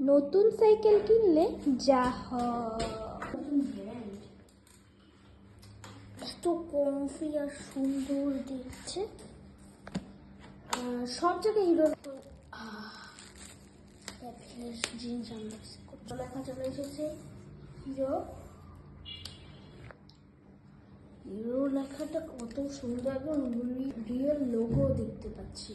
নতুন সাইকেল কিনলে যা হয়। এত কমফি আর সুন্দর দেখছে, সব জায়গায় হিরো জিন্স লেখা চলে এসেছে হিরো। হিরো লেখাটা কত সুন্দর, একদম রিয়েল লোগো দেখতে পাচ্ছি।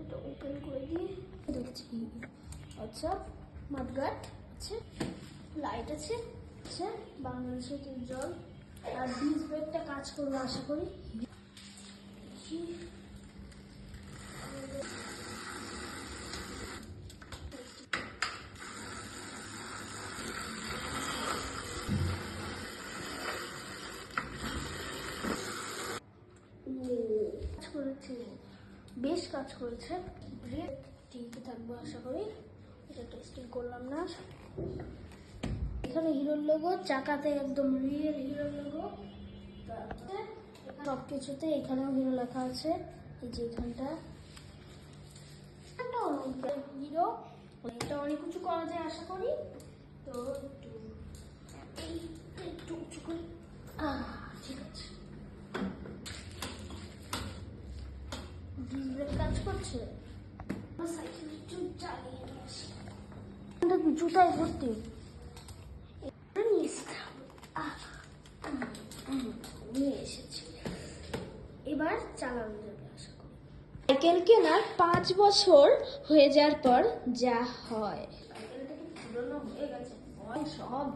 এটা ওপেন করে দিয়ে দেখছি আচ্ছা মাঠঘাট আছে, লাইট আছে, আচ্ছা বাংলাদেশের জল আর ডিস ব্রেকটা কাজ করবে আশা করি। বেশ কাজ করেছে, ব্রেক ঠিক থাকবে আশা করি। এটা টেস্টিং করলাম না। এখানে হিরোর লোগো, চাকাতে একদম রিয়েল হিরোর লোগো, সব কিছুতে এখানেও হিরো লেখা আছে। এই যে এখানটা হিরো, এটা অনেক কিছু করা যায় আশা করি। তো একটু উঁচু করি, ঠিক আছে। কাজ করছে, সাইকেল একটু চালিয়ে নিয়ে আসি। জুতায় ভর্তি নিয়ে এসেছি, এবার চালানো যাবে আশা করি। সাইকেল কেনার 5 বছর হয়ে যাওয়ার পর যা হয়। সাইকেলটা কি পুরনো হয়ে গেছে, সব